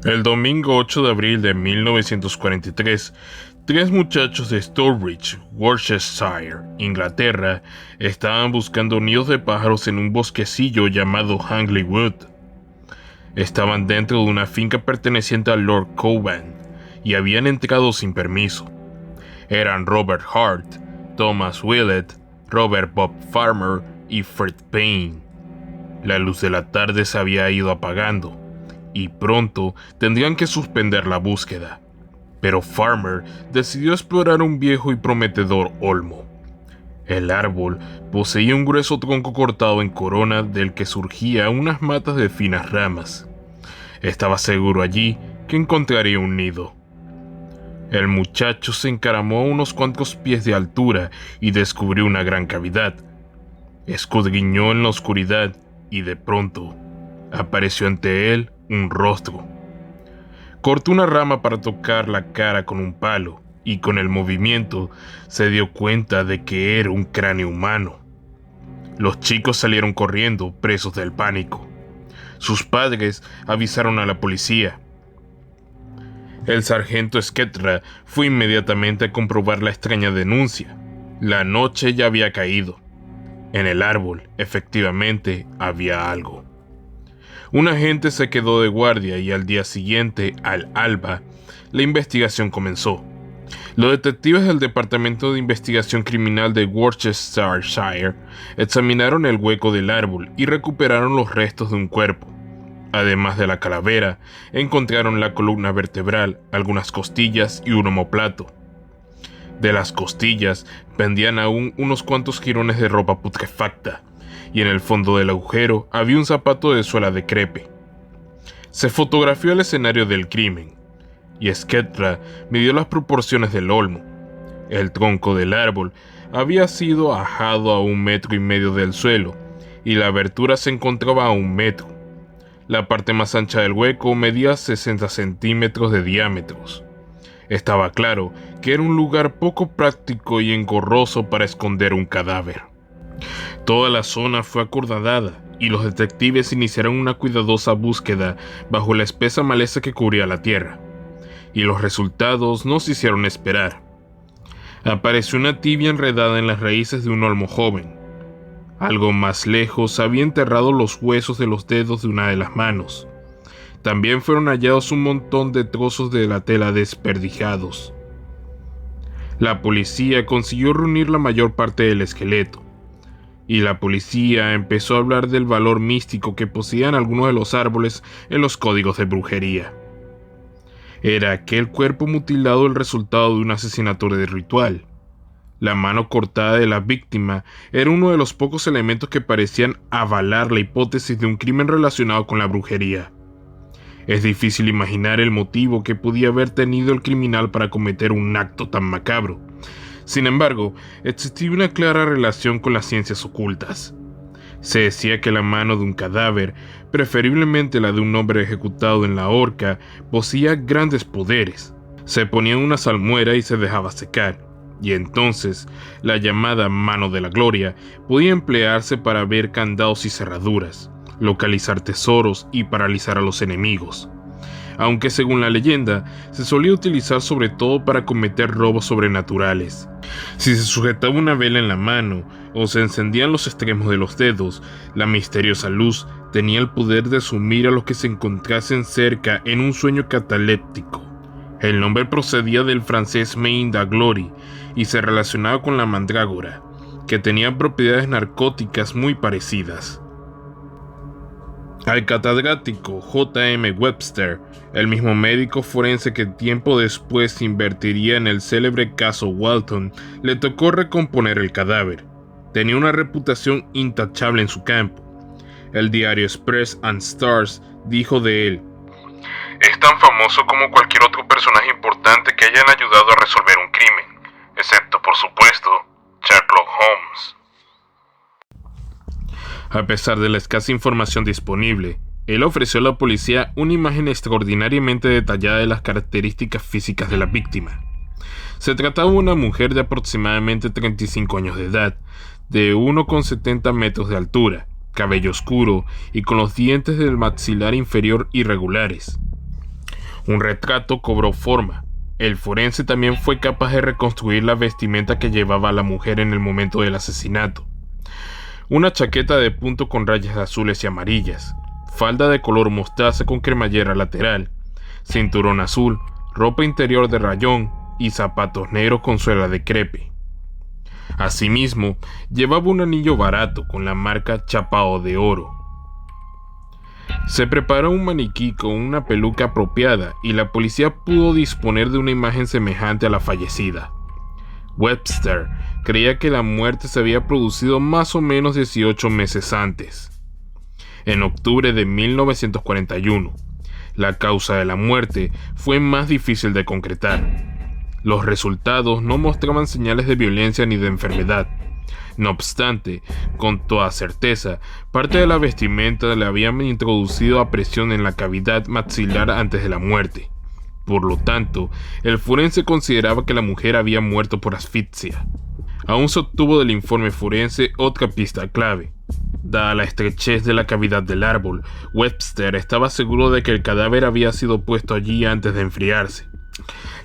El domingo 8 de abril de 1943, tres muchachos de Stourbridge, Worcestershire, Inglaterra, estaban buscando nidos de pájaros en un bosquecillo llamado Hangley Wood. Estaban dentro de una finca perteneciente a Lord Cobham y habían entrado sin permiso. Eran Robert Hart, Thomas Willett, Robert Bob Farmer y Fred Payne. La luz de la tarde se había ido apagando y pronto tendrían que suspender la búsqueda. Pero Farmer decidió explorar un viejo y prometedor olmo. El árbol poseía un grueso tronco cortado en corona del que surgían unas matas de finas ramas. Estaba seguro allí que encontraría un nido. El muchacho se encaramó a unos cuantos pies de altura y descubrió una gran cavidad. Escudriñó en la oscuridad y de pronto apareció ante él un rostro. Cortó una rama para tocar la cara con un palo y con el movimiento se dio cuenta de que era un cráneo humano. Los chicos salieron corriendo, presos del pánico. Sus padres avisaron a la policía. El sargento Sketra fue inmediatamente a comprobar la extraña denuncia. La noche ya había caído. En el árbol, efectivamente, había algo. Un agente se quedó de guardia y al día siguiente, al alba, la investigación comenzó. Los detectives del Departamento de Investigación Criminal de Worcestershire examinaron el hueco del árbol y recuperaron los restos de un cuerpo. Además de la calavera, encontraron la columna vertebral, algunas costillas y un omóplato. De las costillas pendían aún unos cuantos jirones de ropa putrefacta, y en el fondo del agujero había un zapato de suela de crepe. Se fotografió el escenario del crimen, y Sketra midió las proporciones del olmo. El tronco del árbol había sido ajado a 1,5 metros del suelo, y la abertura se encontraba a 1 metro. La parte más ancha del hueco medía 60 centímetros de diámetro. Estaba claro que era un lugar poco práctico y engorroso para esconder un cadáver. Toda la zona fue acordonada y los detectives iniciaron una cuidadosa búsqueda bajo la espesa maleza que cubría la tierra. Y los resultados no se hicieron esperar. Apareció una tibia enredada en las raíces de un olmo joven. Algo más lejos había enterrado los huesos de los dedos de una de las manos. También fueron hallados un montón de trozos de la tela desperdigados. La policía consiguió reunir la mayor parte del esqueleto, y la policía empezó a hablar del valor místico que poseían algunos de los árboles en los códigos de brujería. ¿Era aquel cuerpo mutilado el resultado de un asesinato de ritual? La mano cortada de la víctima era uno de los pocos elementos que parecían avalar la hipótesis de un crimen relacionado con la brujería. Es difícil imaginar el motivo que podía haber tenido el criminal para cometer un acto tan macabro. Sin embargo, existía una clara relación con las ciencias ocultas. Se decía que la mano de un cadáver, preferiblemente la de un hombre ejecutado en la horca, poseía grandes poderes. Se ponía en una salmuera y se dejaba secar, y entonces la llamada mano de la gloria podía emplearse para ver candados y cerraduras, localizar tesoros y paralizar a los enemigos. Aunque según la leyenda, se solía utilizar sobre todo para cometer robos sobrenaturales. Si se sujetaba una vela en la mano o se encendían los extremos de los dedos, la misteriosa luz tenía el poder de sumir a los que se encontrasen cerca en un sueño cataléptico. El nombre procedía del francés Main da Glory y se relacionaba con la mandrágora, que tenía propiedades narcóticas muy parecidas. Al catedrático J.M. Webster, el mismo médico forense que tiempo después se invertiría en el célebre caso Walton, le tocó recomponer el cadáver. Tenía una reputación intachable en su campo. El diario Express and Stars dijo de él: es tan famoso como cualquier otro personaje importante que hayan ayudado a resolver un crimen, excepto, por supuesto, Sherlock Holmes. A pesar de la escasa información disponible, él ofreció a la policía una imagen extraordinariamente detallada de las características físicas de la víctima. Se trataba de una mujer de aproximadamente 35 años de edad, de 1,70 metros de altura, cabello oscuro y con los dientes del maxilar inferior irregulares. Un retrato cobró forma. El forense también fue capaz de reconstruir la vestimenta que llevaba la mujer en el momento del asesinato. Una chaqueta de punto con rayas azules y amarillas, falda de color mostaza con cremallera lateral, cinturón azul, ropa interior de rayón y zapatos negros con suela de crepe. Asimismo, llevaba un anillo barato con la marca Chapao de Oro. Se preparó un maniquí con una peluca apropiada y la policía pudo disponer de una imagen semejante a la fallecida. Webster creía que la muerte se había producido más o menos 18 meses antes. En octubre de 1941, la causa de la muerte fue más difícil de concretar. Los resultados no mostraban señales de violencia ni de enfermedad. No obstante, con toda certeza, parte de la vestimenta le habían introducido a presión en la cavidad maxilar antes de la muerte. Por lo tanto, el forense consideraba que la mujer había muerto por asfixia. Aún se obtuvo del informe forense otra pista clave. Dada la estrechez de la cavidad del árbol, Webster estaba seguro de que el cadáver había sido puesto allí antes de enfriarse.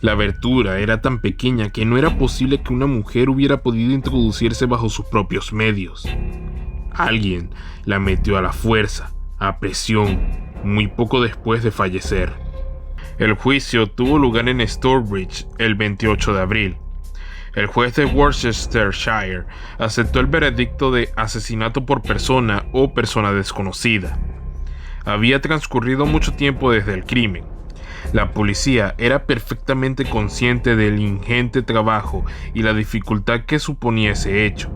La abertura era tan pequeña que no era posible que una mujer hubiera podido introducirse bajo sus propios medios. Alguien la metió a la fuerza, a presión, muy poco después de fallecer. El juicio tuvo lugar en Stourbridge el 28 de abril. El juez de Worcestershire aceptó el veredicto de asesinato por persona o persona desconocida. Había transcurrido mucho tiempo desde el crimen. La policía era perfectamente consciente del ingente trabajo y la dificultad que suponía ese hecho.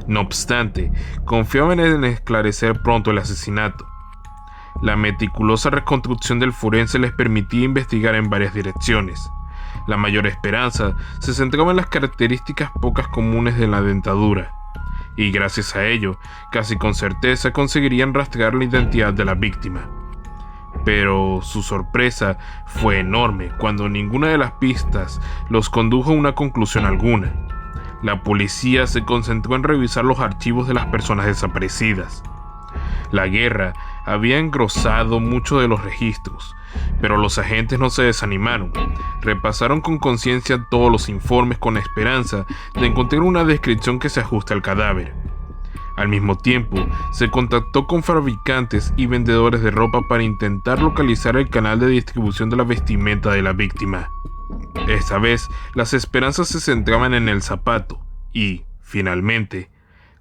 No obstante, confiaban en esclarecer pronto el asesinato. La meticulosa reconstrucción del forense les permitía investigar en varias direcciones. La mayor esperanza se centraba en las características pocas comunes de la dentadura, y gracias a ello, casi con certeza conseguirían rastrear la identidad de la víctima. Pero su sorpresa fue enorme cuando ninguna de las pistas los condujo a una conclusión alguna. La policía se concentró en revisar los archivos de las personas desaparecidas. La guerra había engrosado muchos de los registros, pero los agentes no se desanimaron. Repasaron con conciencia todos los informes con la esperanza de encontrar una descripción que se ajuste al cadáver. Al mismo tiempo, se contactó con fabricantes y vendedores de ropa para intentar localizar el canal de distribución de la vestimenta de la víctima. Esta vez, las esperanzas se centraban en el zapato y, finalmente,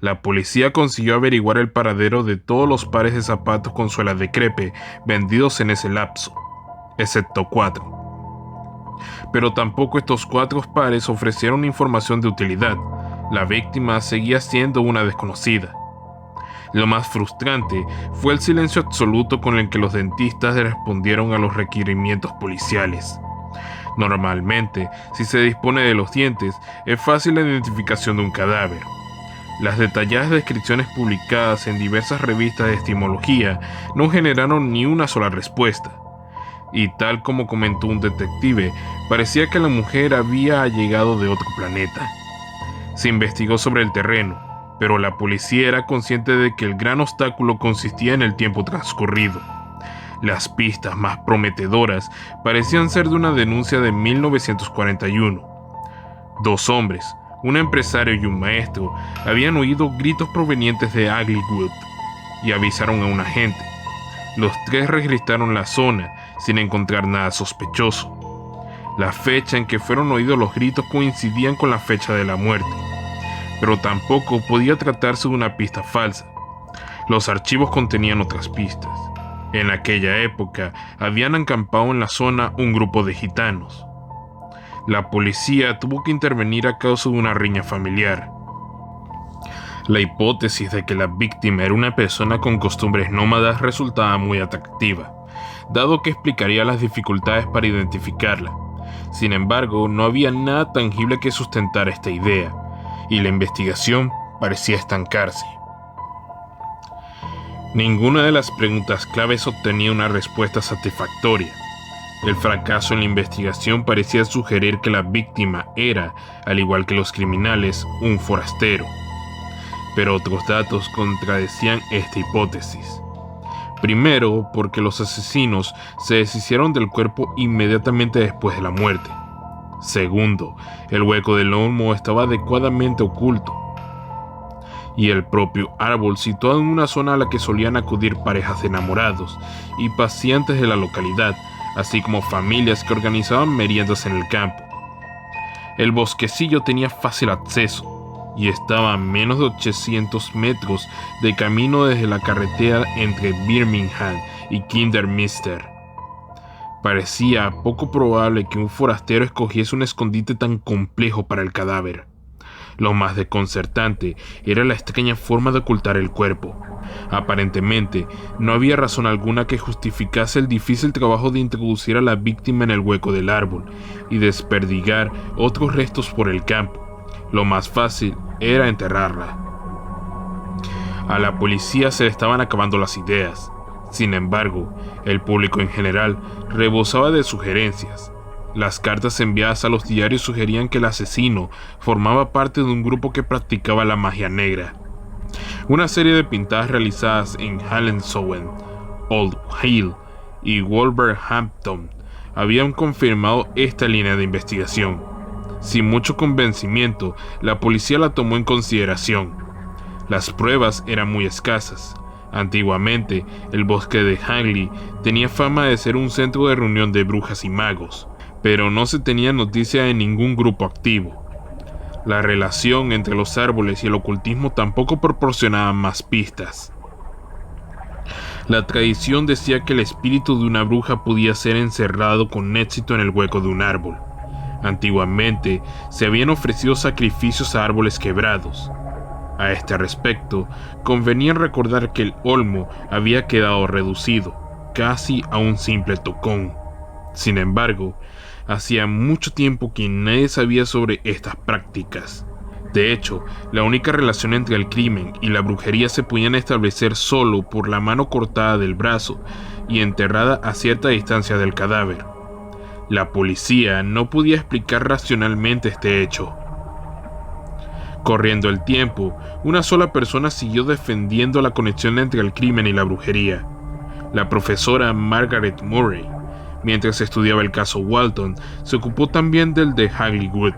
la policía consiguió averiguar el paradero de todos los pares de zapatos con suelas de crepe vendidos en ese lapso, excepto 4. Pero tampoco estos 4 pares ofrecieron información de utilidad. La víctima seguía siendo una desconocida. Lo más frustrante fue el silencio absoluto con el que los dentistas respondieron a los requerimientos policiales. Normalmente, si se dispone de los dientes, es fácil la identificación de un cadáver. Las detalladas descripciones publicadas en diversas revistas de estimología no generaron ni una sola respuesta. Y tal como comentó un detective, parecía que la mujer había llegado de otro planeta. Se investigó sobre el terreno, pero la policía era consciente de que el gran obstáculo consistía en el tiempo transcurrido. Las pistas más prometedoras parecían ser de una denuncia de 1941. 2 hombres, un empresario y un maestro, habían oído gritos provenientes de Aglywood y avisaron a un agente. Los 3 registraron la zona sin encontrar nada sospechoso. La fecha en que fueron oídos los gritos coincidían con la fecha de la muerte, pero tampoco podía tratarse de una pista falsa. Los archivos contenían otras pistas. En aquella época habían acampado en la zona un grupo de gitanos. La policía tuvo que intervenir a causa de una riña familiar. La hipótesis de que la víctima era una persona con costumbres nómadas resultaba muy atractiva, dado que explicaría las dificultades para identificarla. Sin embargo, no había nada tangible que sustentara esta idea, y la investigación parecía estancarse. Ninguna de las preguntas claves obtenía una respuesta satisfactoria. El fracaso en la investigación parecía sugerir que la víctima era, al igual que los criminales, un forastero. Pero otros datos contradecían esta hipótesis. Primero, porque los asesinos se deshicieron del cuerpo inmediatamente después de la muerte. Segundo, el hueco del olmo estaba adecuadamente oculto. Y el propio árbol situado en una zona a la que solían acudir parejas de enamorados y paseantes de la localidad, así como familias que organizaban meriendas en el campo. El bosquecillo tenía fácil acceso y estaba a menos de 800 metros de camino desde la carretera entre Birmingham y Kidderminster. Parecía poco probable que un forastero escogiese un escondite tan complejo para el cadáver. Lo más desconcertante era la extraña forma de ocultar el cuerpo. Aparentemente, no había razón alguna que justificase el difícil trabajo de introducir a la víctima en el hueco del árbol y desperdigar otros restos por el campo. Lo más fácil era enterrarla. A la policía se le estaban acabando las ideas. Sin embargo, el público en general rebosaba de sugerencias. Las cartas enviadas a los diarios sugerían que el asesino formaba parte de un grupo que practicaba la magia negra. Una serie de pintadas realizadas en Hallensowen, Old Hill y Wolverhampton habían confirmado esta línea de investigación. Sin mucho convencimiento, la policía la tomó en consideración. Las pruebas eran muy escasas. Antiguamente, el bosque de Hagley tenía fama de ser un centro de reunión de brujas y magos, pero no se tenía noticia de ningún grupo activo. La relación entre los árboles y el ocultismo tampoco proporcionaba más pistas. La tradición decía que el espíritu de una bruja podía ser encerrado con éxito en el hueco de un árbol. Antiguamente, se habían ofrecido sacrificios a árboles quebrados. A este respecto, convenía recordar que el olmo había quedado reducido, casi a un simple tocón. Sin embargo, hacía mucho tiempo que nadie sabía sobre estas prácticas. De hecho, la única relación entre el crimen y la brujería se podían establecer solo por la mano cortada del brazo y enterrada a cierta distancia del cadáver. La policía no podía explicar racionalmente este hecho. Corriendo el tiempo, una sola persona siguió defendiendo la conexión entre el crimen y la brujería: la profesora Margaret Murray. Mientras estudiaba el caso Walton, se ocupó también del de Hagley Wood,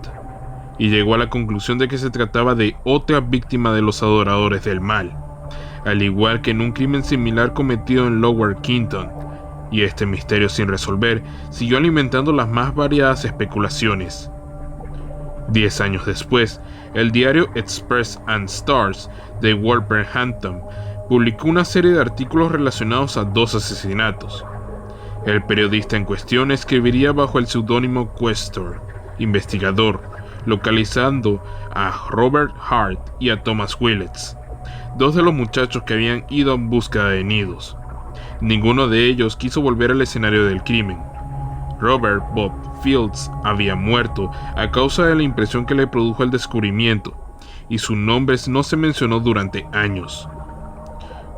y llegó a la conclusión de que se trataba de otra víctima de los adoradores del mal, al igual que en un crimen similar cometido en Lower Kington, y este misterio sin resolver siguió alimentando las más variadas especulaciones. 10 años después, el diario Express and Stars de Wolverhampton publicó una serie de artículos relacionados a 2 asesinatos. El periodista en cuestión escribiría bajo el seudónimo Questor, investigador, localizando a Robert Hart y a Thomas Willets, 2 de los muchachos que habían ido en búsqueda de nidos. Ninguno de ellos quiso volver al escenario del crimen. Robert Bob Fields había muerto a causa de la impresión que le produjo el descubrimiento, y su nombre no se mencionó durante años.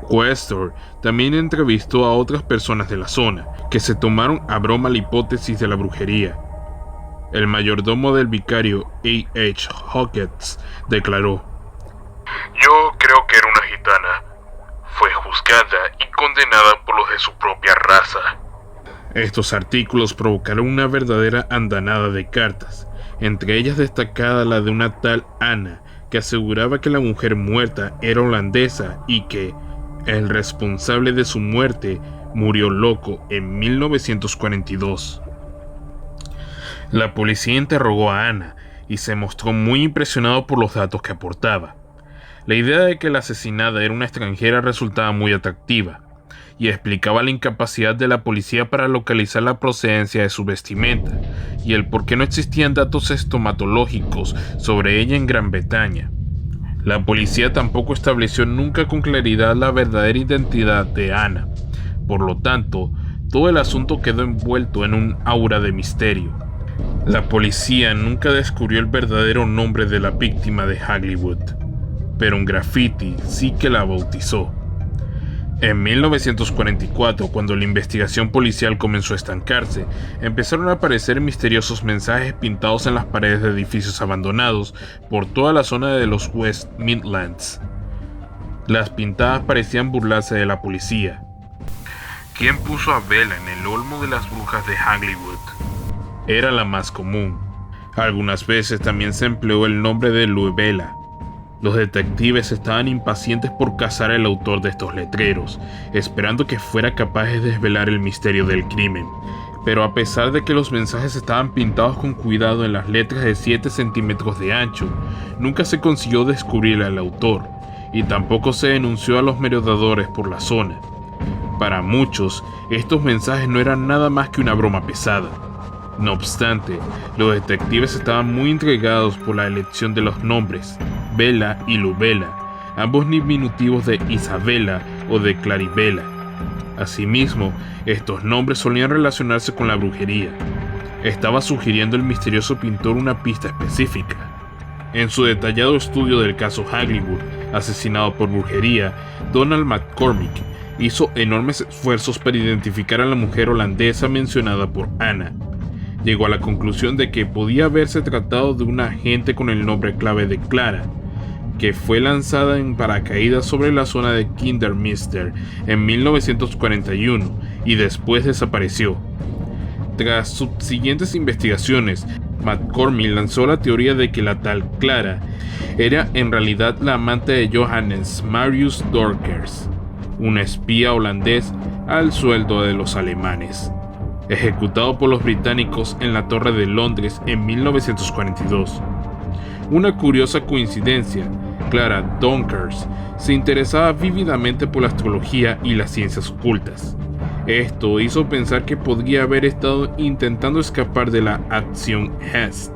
Questor también entrevistó a otras personas de la zona, que se tomaron a broma la hipótesis de la brujería. El mayordomo del vicario A.H. Hawkins declaró: "Yo creo que era una gitana. Fue juzgada y condenada por los de su propia raza". Estos artículos provocaron una verdadera andanada de cartas, entre ellas destacada la de una tal Anna, que aseguraba que la mujer muerta era holandesa y que el responsable de su muerte murió loco en 1942. La policía interrogó a Anna y se mostró muy impresionado por los datos que aportaba. La idea de que la asesinada era una extranjera resultaba muy atractiva, y explicaba la incapacidad de la policía para localizar la procedencia de su vestimenta y el por qué no existían datos estomatológicos sobre ella en Gran Bretaña. La policía tampoco estableció nunca con claridad la verdadera identidad de Anna. Por lo tanto, todo el asunto quedó envuelto en un aura de misterio. La policía nunca descubrió el verdadero nombre de la víctima de Hagleywood, pero un graffiti sí que la bautizó. En 1944, cuando la investigación policial comenzó a estancarse, empezaron a aparecer misteriosos mensajes pintados en las paredes de edificios abandonados por toda la zona de los West Midlands. Las pintadas parecían burlarse de la policía. ¿Quién puso a Bella en el olmo de las brujas de Hagleywood? Era la más común. Algunas veces también se empleó el nombre de Luebella. Los detectives estaban impacientes por cazar al autor de estos letreros, esperando que fuera capaz de desvelar el misterio del crimen. Pero a pesar de que los mensajes estaban pintados con cuidado en las letras de 7 centímetros de ancho, nunca se consiguió descubrir al autor, y tampoco se denunció a los merodeadores por la zona. Para muchos, estos mensajes no eran nada más que una broma pesada. No obstante, los detectives estaban muy intrigados por la elección de los nombres, Bella y Luebella, ambos diminutivos de Isabella o de Claribella. Asimismo, estos nombres solían relacionarse con la brujería. Estaba sugiriendo el misterioso pintor una pista específica. En su detallado estudio del caso Hagleywood, asesinado por brujería, Donald McCormick hizo enormes esfuerzos para identificar a la mujer holandesa mencionada por Anna. Llegó a la conclusión de que podía haberse tratado de una agente con el nombre clave de Clara, que fue lanzada en paracaídas sobre la zona de Kidderminster en 1941 y después desapareció. Tras subsiguientes investigaciones, McCormick lanzó la teoría de que la tal Clara era en realidad la amante de Johannes Marius Dorkers, un espía holandés al sueldo de los alemanes, ejecutado por los británicos en la Torre de Londres en 1942. Una curiosa coincidencia, Clara Dorkers se interesaba vívidamente por la astrología y las ciencias ocultas. Esto hizo pensar que podría haber estado intentando escapar de la Acción Hess,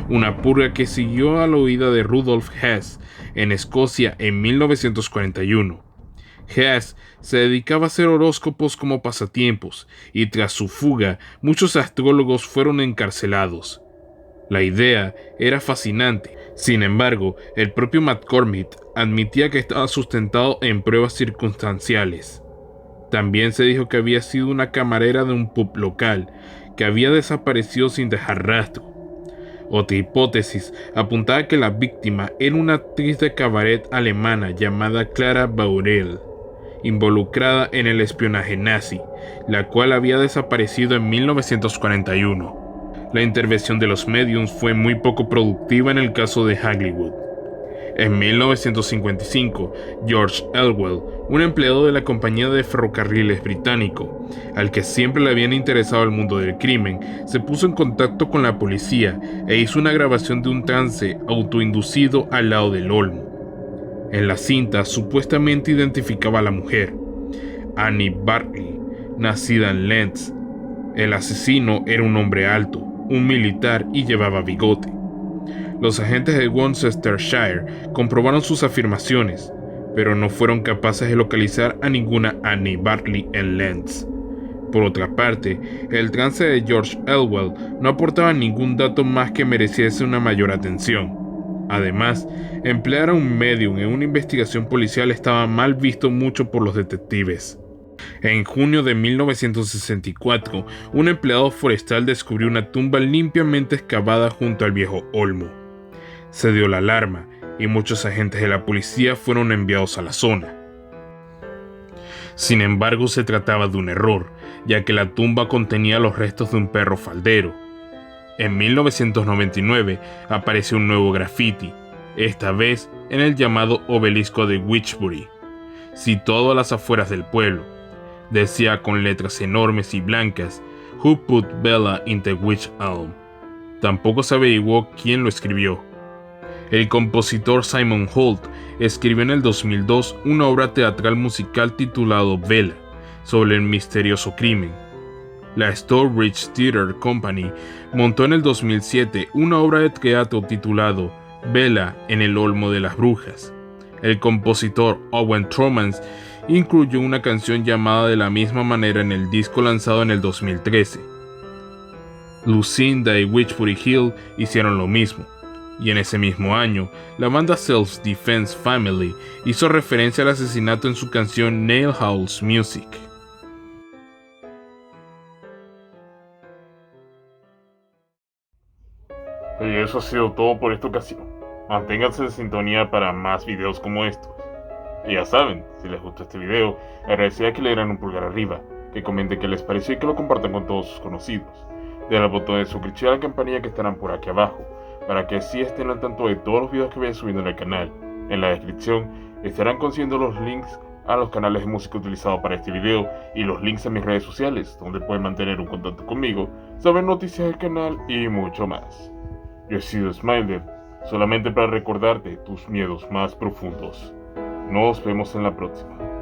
una purga que siguió a la huida de Rudolf Hess en Escocia en 1941. Hess se dedicaba a hacer horóscopos como pasatiempos, y tras su fuga, muchos astrólogos fueron encarcelados. La idea era fascinante. Sin embargo, el propio McCormick admitía que estaba sustentado en pruebas circunstanciales. También se dijo que había sido una camarera de un pub local, que había desaparecido sin dejar rastro. Otra hipótesis apuntaba a que la víctima era una actriz de cabaret alemana llamada Clara Baurel, involucrada en el espionaje nazi, la cual había desaparecido en 1941. La intervención de los médiums fue muy poco productiva en el caso de Hagleywood. En 1955, George Elwell, un empleado de la compañía de ferrocarriles británico, al que siempre le habían interesado el mundo del crimen, se puso en contacto con la policía e hizo una grabación de un trance autoinducido al lado del olmo. En la cinta supuestamente identificaba a la mujer, Annie Bartley, nacida en Lens. El asesino era un hombre alto, un militar y llevaba bigote. Los agentes de Worcestershire comprobaron sus afirmaciones, pero no fueron capaces de localizar a ninguna Annie Bartley en Lens. Por otra parte, el trance de George Elwell no aportaba ningún dato más que mereciese una mayor atención. Además, emplear a un medium en una investigación policial estaba mal visto mucho por los detectives. En junio de 1964, un empleado forestal descubrió una tumba limpiamente excavada junto al viejo olmo. Se dio la alarma y muchos agentes de la policía fueron enviados a la zona. Sin embargo, se trataba de un error, ya que la tumba contenía los restos de un perro faldero. En 1999 apareció un nuevo graffiti, esta vez en el llamado obelisco de Wychbury, situado a las afueras del pueblo. Decía con letras enormes y blancas: "Who put Bella in the Wych Elm?". Tampoco se averiguó quién lo escribió. El compositor Simon Holt escribió en el 2002 una obra teatral musical titulado Bella, sobre el misterioso crimen. La Stourbridge Theatre Company montó en el 2007 una obra de teatro titulado Vela en el Olmo de las Brujas. El compositor Owen Tromans incluyó una canción llamada de la misma manera en el disco lanzado en el 2013. Lucinda y Witchbury Hill hicieron lo mismo, y en ese mismo año, la banda Self-Defense Family hizo referencia al asesinato en su canción Nail House Music. Y eso ha sido todo por esta ocasión. Manténganse en sintonía para más videos como estos. Y ya saben, si les gustó este video, agradecería que le dieran un pulgar arriba, que comenten qué les pareció y que lo compartan con todos sus conocidos. Den al botón de suscripción a la campanilla que estarán por aquí abajo, para que así estén al tanto de todos los videos que vaya subiendo en el canal. En la descripción estarán consiguiendo los links a los canales de música utilizados para este video y los links a mis redes sociales, donde pueden mantener un contacto conmigo, saber noticias del canal y mucho más. Yo he sido Smiler, solamente para recordarte tus miedos más profundos. Nos vemos en la próxima.